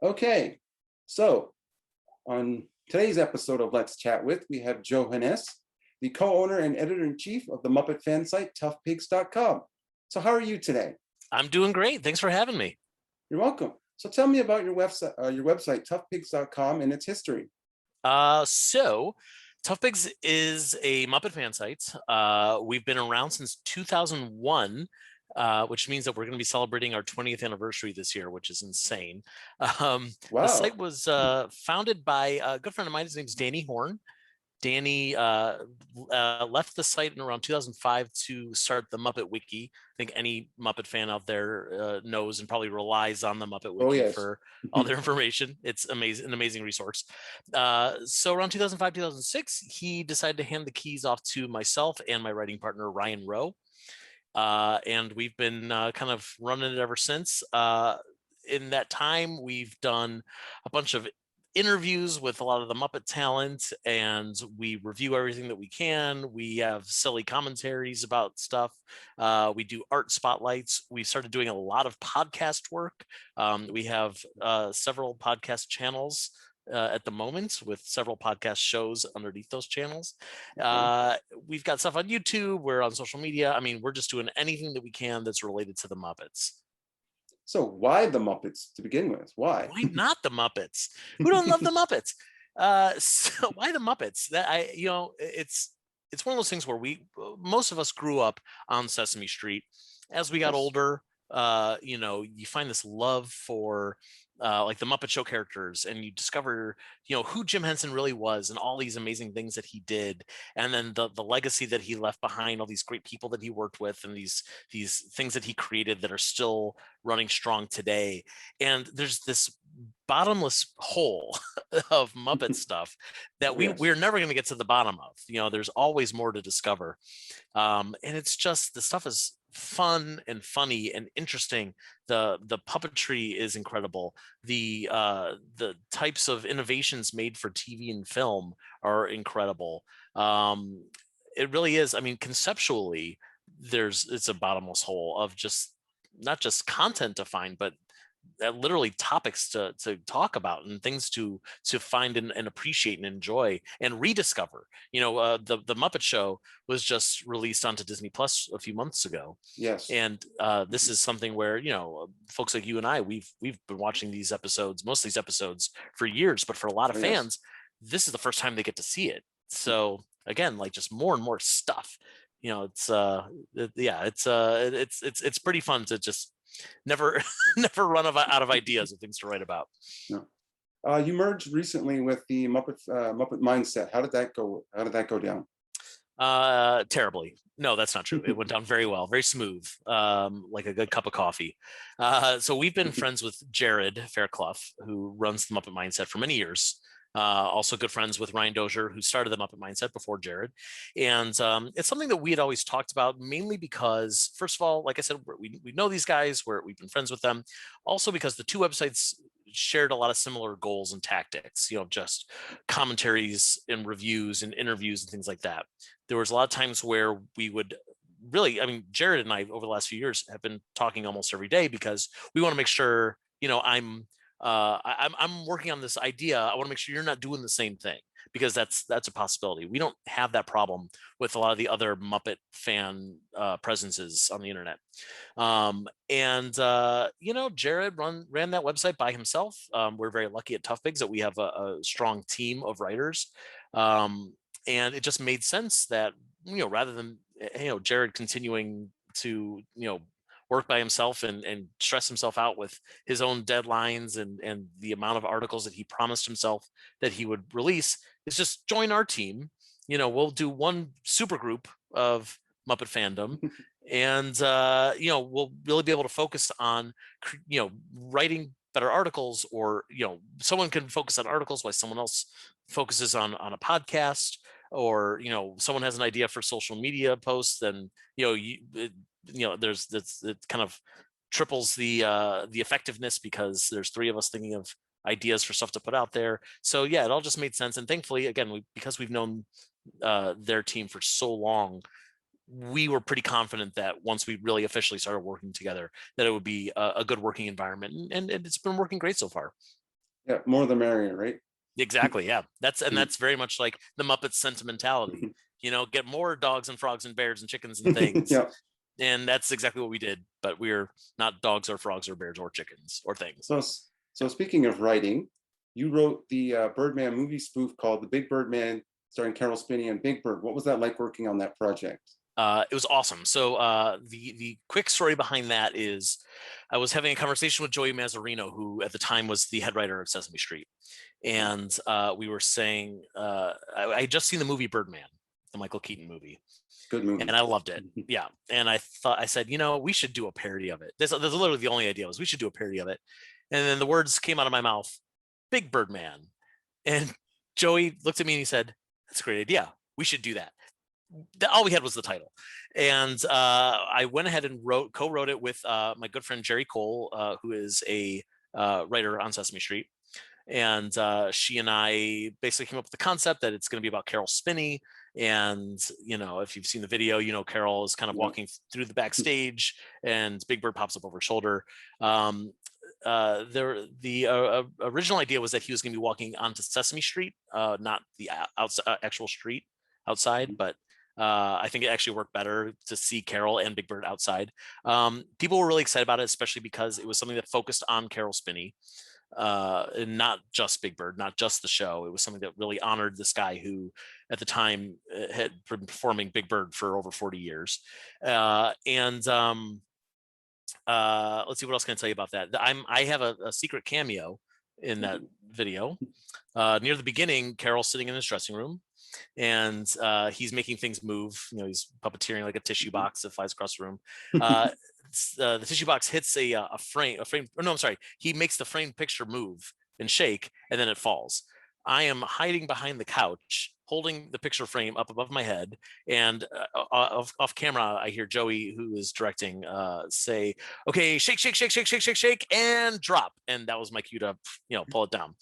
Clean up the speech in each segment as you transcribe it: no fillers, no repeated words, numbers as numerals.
Okay, so on today's episode of Let's Chat With, we have Joe Hennes, the co-owner and editor-in-chief of the Muppet fan site, toughpigs.com. So how are you today? I'm doing great. Thanks for having me. You're welcome. So tell me about your website, toughpigs.com, and its history. So Tough Pigs is a Muppet fan site. We've been around since 2001, which means that we're going to be celebrating our 20th anniversary this year, which is insane. The site Wow. was founded by a good friend of mine. His name's Danny Horn. Danny left the site in around 2005 to start the Muppet Wiki. I think any Muppet fan out there knows and probably relies on the Muppet Oh, Wiki yes. for all their information. It's amazing, an amazing resource. So around 2005, 2006, he decided to hand the keys off to myself and my writing partner, Ryan Rowe. And we've been kind of running it ever since. In that time, we've done a bunch of interviews with a lot of the Muppet talent, and we review everything that we can. We have silly commentaries about stuff. We do art spotlights. We started doing a lot of podcast work. We have several podcast channels at the moment, with several podcast shows underneath those channels. We've got stuff on YouTube. We're on social media. I mean, we're just doing anything that we can that's related to the Muppets. So why the Muppets to begin with? Why? Why not the Muppets? Who don't love the Muppets? So why the Muppets? It's one of those things where most of us grew up on Sesame Street. As we got Yes. older, you find this love for like the Muppet Show characters, and you discover, who Jim Henson really was and all these amazing things that he did, and then the legacy that he left behind, all these great people that he worked with, and these things that he created that are still running strong today. And there's this bottomless hole of Muppet stuff that Yes. we're never going to get to the bottom of. There's always more to discover, and it's just, the stuff is fun and funny and interesting. The puppetry is incredible. The types of innovations made for TV and film are incredible. It really is. I mean, conceptually, it's a bottomless hole of just not just content to find, but literally topics to talk about and things to find and appreciate and enjoy and rediscover. The Muppet Show was just released onto Disney Plus a few months ago, Yes. and this is something where folks like you and I, we've been watching most of these episodes for years, but for a lot of Oh, yes. fans, this is the first time they get to see it. So again, like, just more and more stuff. It's pretty fun to just never never run out of ideas of things to write about. No. You merged recently with the Muppet Mindset. How did that go? How did that go down? Terribly. No, that's not true. It went down very well, very smooth, like a good cup of coffee. So we've been friends with Jared Fairclough, who runs the Muppet Mindset for many years. Also good friends with Ryan Dozier, who started the Muppet Mindset before Jared. And it's something that we had always talked about, mainly because, first of all, like I said, we know these guys, we've been friends with them. Also because the two websites shared a lot of similar goals and tactics, just commentaries and reviews and interviews and things like that. There was a lot of times where we would really, I mean, Jared and I over the last few years have been talking almost every day, because we want to make sure, I'm working on this idea. I want to make sure you're not doing the same thing, because that's a possibility. We don't have that problem with a lot of the other Muppet fan presences on the internet. Jared ran that website by himself. We're very lucky at Tough Pigs that we have a strong team of writers. And it just made sense that, rather than, Jared continuing to, work by himself and stress himself out with his own deadlines and the amount of articles that he promised himself that he would release, is just join our team. We'll do one super group of Muppet fandom, and we'll really be able to focus on writing better articles, or someone can focus on articles while someone else focuses on a podcast, or someone has an idea for social media posts, then it kind of triples the effectiveness, because there's three of us thinking of ideas for stuff to put out there. So yeah, it all just made sense. And thankfully, again, because we've known their team for so long, we were pretty confident that once we really officially started working together, that it would be a good working environment, and it's been working great so far. Yeah, more the merrier, right? Exactly. Yeah. That's very much like the Muppets sentimentality. Get more dogs and frogs and bears and chickens and things. Yeah. And that's exactly what we did. But we're not dogs or frogs or bears or chickens or things. So speaking of writing, you wrote the Birdman movie spoof called The Big Bird Man, starring Carol Spinney and Big Bird. What was that like working on that project? It was awesome. So the quick story behind that is I was having a conversation with Joey Mazzarino, who at the time was the head writer of Sesame Street. And we were saying, I had just seen the movie Birdman, the Michael Keaton movie, Good movie. and I loved it. Yeah. And I said, we should do a parody of it. This is literally the only idea was we should do a parody of it. And then the words came out of my mouth, Big Birdman. And Joey looked at me and he said, that's a great idea. We should do that. All we had was the title. And I went ahead and co-wrote it with my good friend Jerry Cole, who is a writer on Sesame Street. And she and I basically came up with the concept that it's going to be about Carol Spinney. And, if you've seen the video, Carol is kind of walking through the backstage and Big Bird pops up over her shoulder. The original idea was that he was going to be walking onto Sesame Street, not the actual street outside, but I think it actually worked better to see Carol and Big Bird outside. People were really excited about it, especially because it was something that focused on Carol Spinney. And not just Big Bird, not just the show. It was something that really honored this guy who, at the time, had been performing Big Bird for over 40 years. Let's see, what else can I tell you about that? I have a secret cameo in that video. Near the beginning, Carol's sitting in his dressing room, and he's making things move. He's puppeteering like a tissue box that flies across the room. The tissue box hits a frame. No, I'm sorry. He makes the framed picture move and shake, and then it falls. I am hiding behind the couch, holding the picture frame up above my head, and off camera, I hear Joey, who is directing, say, "Okay, shake, shake, shake, shake, shake, shake, shake, and drop." And that was my cue to, pull it down.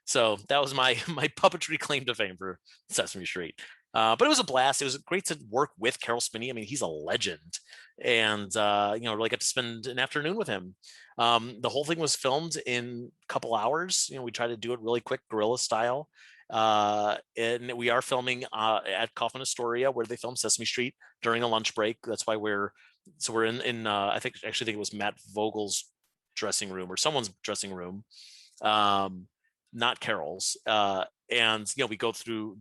So that was my puppetry claim to fame for Sesame Street. But it was a blast. It was great to work with Carol Spinney. I mean, he's a legend, and really got to spend an afternoon with him. The whole thing was filmed in a couple hours. We tried to do it really quick, guerrilla style. And we are filming at Kaufman Astoria, where they filmed Sesame Street during a lunch break. That's why we're in I think it was Matt Vogel's dressing room or someone's dressing room, not Carol's. And we go through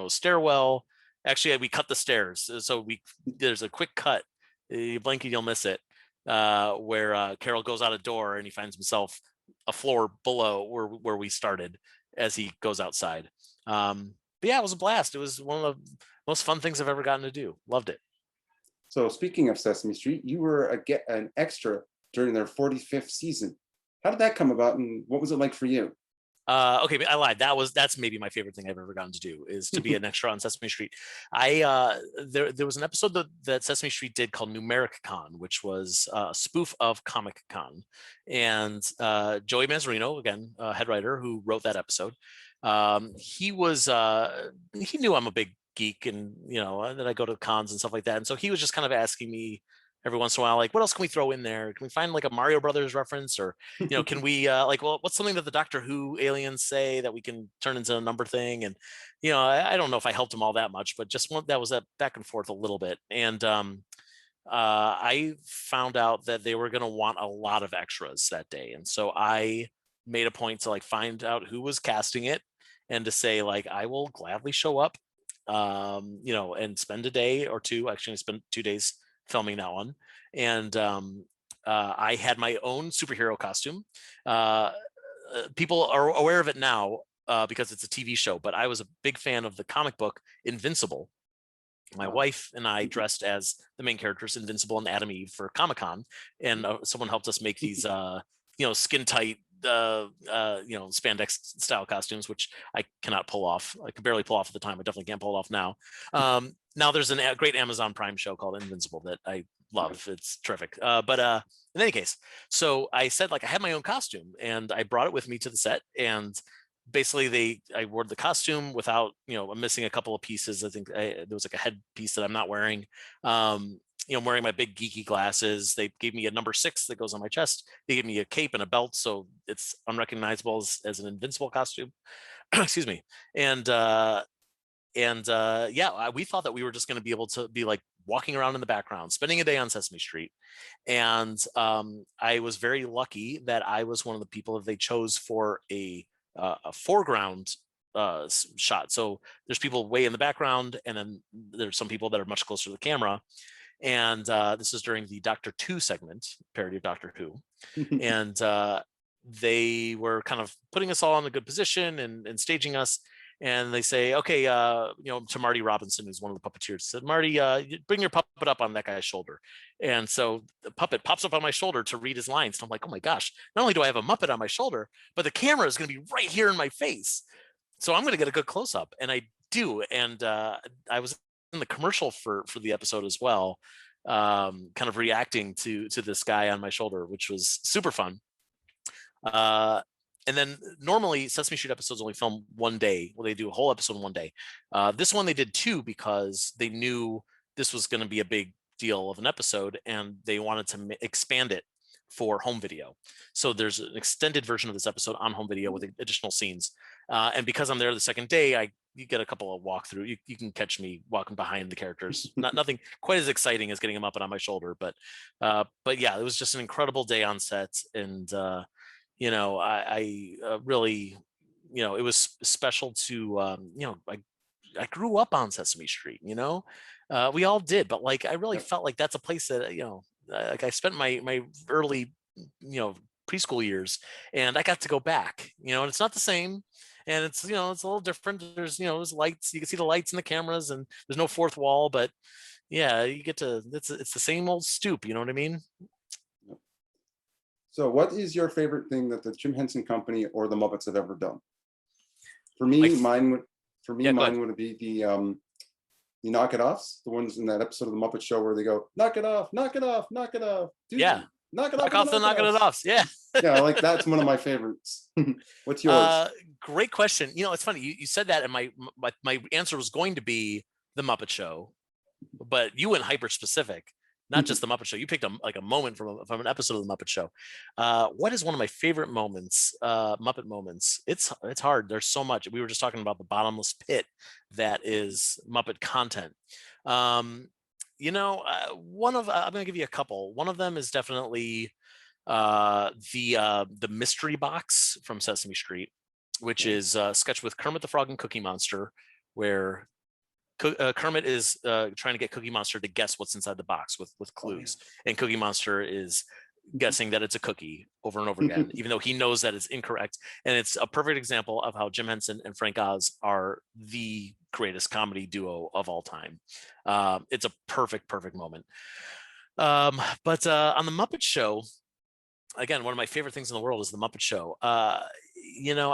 stairwell. Actually, we cut the stairs, so there's a quick cut. You blink and you'll miss it, where Carol goes out a door and he finds himself a floor below where we started as he goes outside. But yeah, it was a blast. It was one of the most fun things I've ever gotten to do. Loved it. So speaking of Sesame Street, you were an extra during their 45th season. How did that come about, and what was it like for you? Okay, I lied. That's maybe my favorite thing I've ever gotten to do, is to be an extra on Sesame Street. There was an episode that Sesame Street did called Numeric Con, which was a spoof of Comic Con, and Joey Mazzarino, again, head writer, who wrote that episode. He knew I'm a big geek, and that I go to cons and stuff like that, and so he was just kind of asking me every once in a while, like, what else can we throw in there? Can we find like a Mario Brothers reference, or can we what's something that the Doctor Who aliens say that we can turn into a number thing? And I don't know if I helped him all that much, but just that was a back and forth a little bit. And I found out that they were going to want a lot of extras that day, and so I made a point to find out who was casting it, and to say I will gladly show up, and spend a day or two. Actually, I spent 2 days filming that one, and I had my own superhero costume. People are aware of it now because it's a TV show, but I was a big fan of the comic book Invincible. My wife and I dressed as the main characters, Invincible and Adam Eve, for Comic-Con, and someone helped us make these skin tight spandex style costumes, which I cannot pull off. I could barely pull off at the time. I definitely can't pull it off now. Now there's a great Amazon Prime show called Invincible that I love. It's terrific. But in any case, so I said I had my own costume, and I brought it with me to the set, and basically I wore the costume without, I'm missing a couple of pieces. I think there was a head piece that I'm not wearing. I'm wearing my big geeky glasses. They gave me a number 6 that goes on my chest. They gave me a cape and a belt, so it's unrecognizable as an invincible costume. Excuse me. And yeah, we thought that we were just going to be able to be like walking around in the background, spending a day on Sesame Street. And I was very lucky that I was one of the people that they chose for a foreground shot. So there's people way in the background, and then there's some people that are much closer to the camera. And this is during the Doctor Who segment, parody of Doctor Who. And they were kind of putting us all in a good position and staging us. And they say, okay, to Marty Robinson, who's one of the puppeteers, said, Marty, bring your puppet up on that guy's shoulder. And so the puppet pops up on my shoulder to read his lines. And I'm like, oh my gosh, not only do I have a Muppet on my shoulder, but the camera is going to be right here in my face. So I'm going to get a good close up. And I do. And I was in the commercial for the episode as well, kind of reacting to this guy on my shoulder, which was super fun. And then normally Sesame Street episodes only film one day. Well, they do a whole episode in one day. This one they did 2 because they knew this was going to be a big deal of an episode, and they wanted to expand it for home video. So there's an extended version of this episode on home video with additional scenes. And because I'm there the second day, you get a couple of walkthrough. You can catch me walking behind the characters. Nothing quite as exciting as getting them up and on my shoulder, but yeah, it was just an incredible day on set. And I really, it was special to, I grew up on Sesame Street, we all did, but like, I really felt like that's a place that, like I spent my early, preschool years, and I got to go back, and it's not the same. And it's, it's a little different. There's lights, you can see the lights and the cameras, and there's no fourth wall, but yeah, you get to, it's the same old stoop. You know what I mean? So what is your favorite thing that the Jim Henson Company or the Muppets have ever done? For me, mine would be the knock it offs, the ones in that episode of the Muppet Show where they go, knock it off, knock it off, knock it off. Dude, yeah. Knock it knock off. Off the knock it off. Yeah. Yeah, like that's one of my favorites. What's yours? Great question. It's funny. You said that, and my answer was going to be the Muppet Show, but you went hyper specific. Not just the Muppet Show. You picked a moment from an episode of the Muppet Show. What is one of my favorite moments? Muppet moments. It's hard. There's so much. We were just talking about the bottomless pit that is Muppet content. I'm going to give you a couple. One of them is definitely the mystery box from Sesame Street, which is a sketch with Kermit the Frog and Cookie Monster, where Kermit is trying to get Cookie Monster to guess what's inside the box with clues, and Cookie Monster is guessing that it's a cookie over and over again, even though he knows that it's incorrect. And it's a perfect example of how Jim Henson and Frank Oz are the greatest comedy duo of all time. It's a perfect moment. But on the Muppet Show, again, one of my favorite things in the world is the Muppet Show. I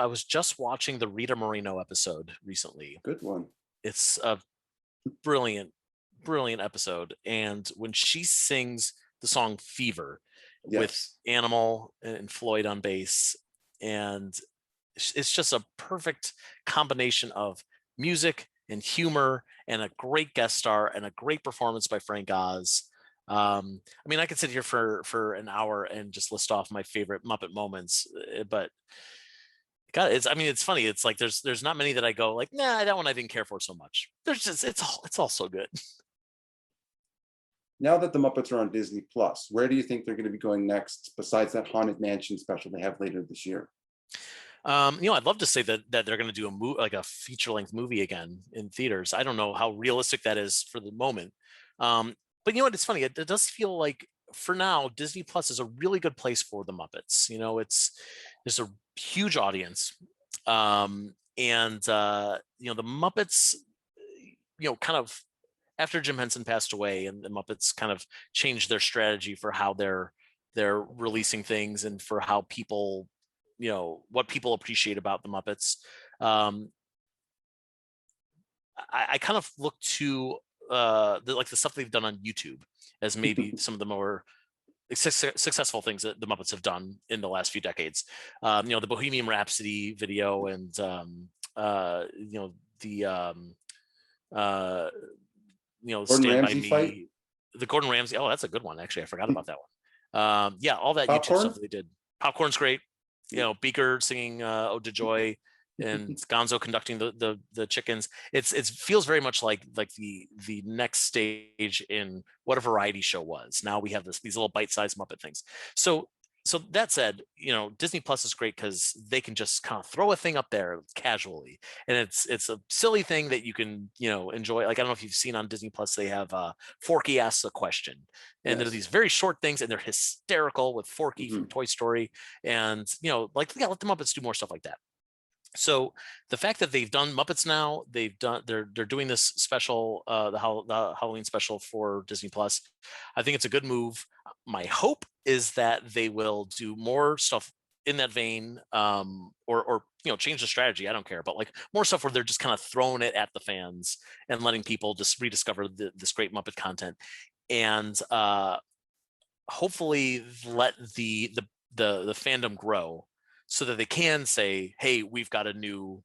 was just watching the Rita Moreno episode recently. Good one. It's a brilliant episode. And when she sings the song Fever with Animal and Floyd on bass, and it's just a perfect combination of music and humor and a great guest star and a great performance by Frank Oz. I could sit here for an hour and just list off my favorite Muppet moments, but God, it's funny. It's like there's not many that I go like, nah, that one I didn't care for so much. There's just it's all so good. Now that the Muppets are on Disney Plus, where do you think they're going to be going next, besides that Haunted Mansion special they have later this year? I'd love to say that they're going to do a feature-length movie again in theaters. I don't know how realistic that is for the moment. But it's funny. It does feel like for now, Disney Plus is a really good place for the Muppets. There's a huge audience, and the Muppets, kind of after Jim Henson passed away, and the Muppets kind of changed their strategy for how they're releasing things and for how people, what people appreciate about the Muppets. I kind of look to the stuff they've done on YouTube as maybe some of the more successful things that the Muppets have done in the last few decades. The Bohemian Rhapsody video, and Gordon Stand By Ramsay Me. fight? the Gordon Ramsay. Oh, that's a good one. Actually, I forgot about that one. Yeah, all that YouTube Popcorn? stuff that they did. Popcorn's great. You know, Beaker singing "Ode to Joy" and Gonzo conducting the chickens. It feels very much like the next stage in what a variety show was. Now we have these little bite-sized Muppet things. So that said, you know, Disney Plus is great because they can just kind of throw a thing up there casually, and it's a silly thing that you can, you know, enjoy. Like, I don't know if you've seen on Disney Plus, they have Forky Asks a Question, and they're Yes. these very short things, and they're hysterical with Forky from Toy Story, and you know, like, yeah, let the Muppets do more stuff like that. So the fact that they've done Muppets now, they're doing this special, the Halloween special for Disney Plus. I think it's a good move. My hope is that they will do more stuff in that vein, or you know, change the strategy. I don't care, but like more stuff where they're just kind of throwing it at the fans and letting people just rediscover this great Muppet content, and hopefully let the fandom grow so that they can say, hey, we've got a new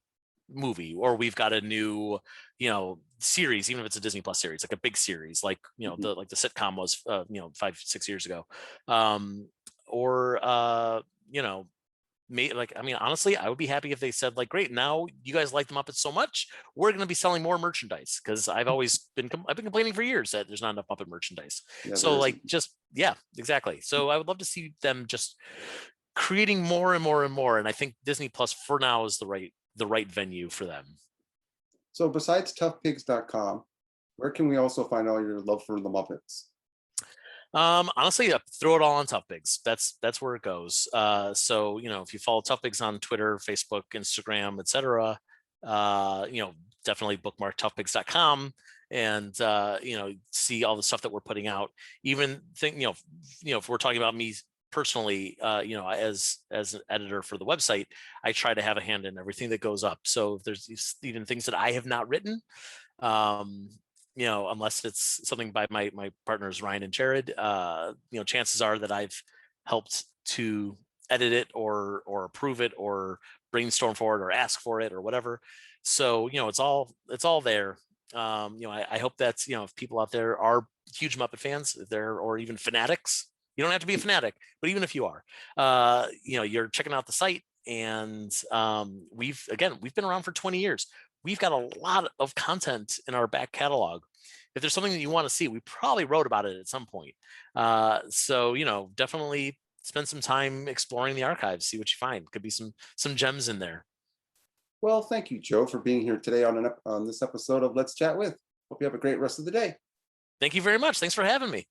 movie, or we've got a new, you know, series, even if it's a Disney Plus series, like a big series, like, you know, the sitcom was, you know, 5-6 years ago, or you know, like, I mean, honestly, I would be happy if they said, like, great, now you guys like the Muppets so much, we're going to be selling more merchandise, because I've been complaining for years that there's not enough Muppet merchandise. Yeah, So like, just, yeah, exactly. So I would love to see them just creating more and more and more, and I think Disney Plus for now is the right venue for them. So besides toughpigs.com, where can we also find all your love for the Muppets? Honestly, throw it all on Tough Pigs. That's where it goes. So, you know, if you follow Tough Pigs on Twitter, Facebook, Instagram, etc., you know, definitely bookmark toughpigs.com, and you know, see all the stuff that we're putting out. Even think, you know, if we're talking about me personally, you know, as an editor for the website, I try to have a hand in everything that goes up. So if there's even things that I have not written, um you know, unless it's something by my partners Ryan and Jared, you know, chances are that I've helped to edit it, or approve it, or brainstorm for it, or ask for it, or whatever. So, you know, it's all there. You know, I hope that's, you know, if people out there are huge Muppet fans, or even fanatics, you don't have to be a fanatic, but even if you are, you know, you're checking out the site, and we've been around for 20 years. We've got a lot of content in our back catalog. If there's something that you want to see, we probably wrote about it at some point. So, you know, definitely spend some time exploring the archives, see what you find. Could be some gems in there. Well, thank you, Joe, for being here today on this episode of Let's Chat With. Hope you have a great rest of the day. Thank you very much. Thanks for having me.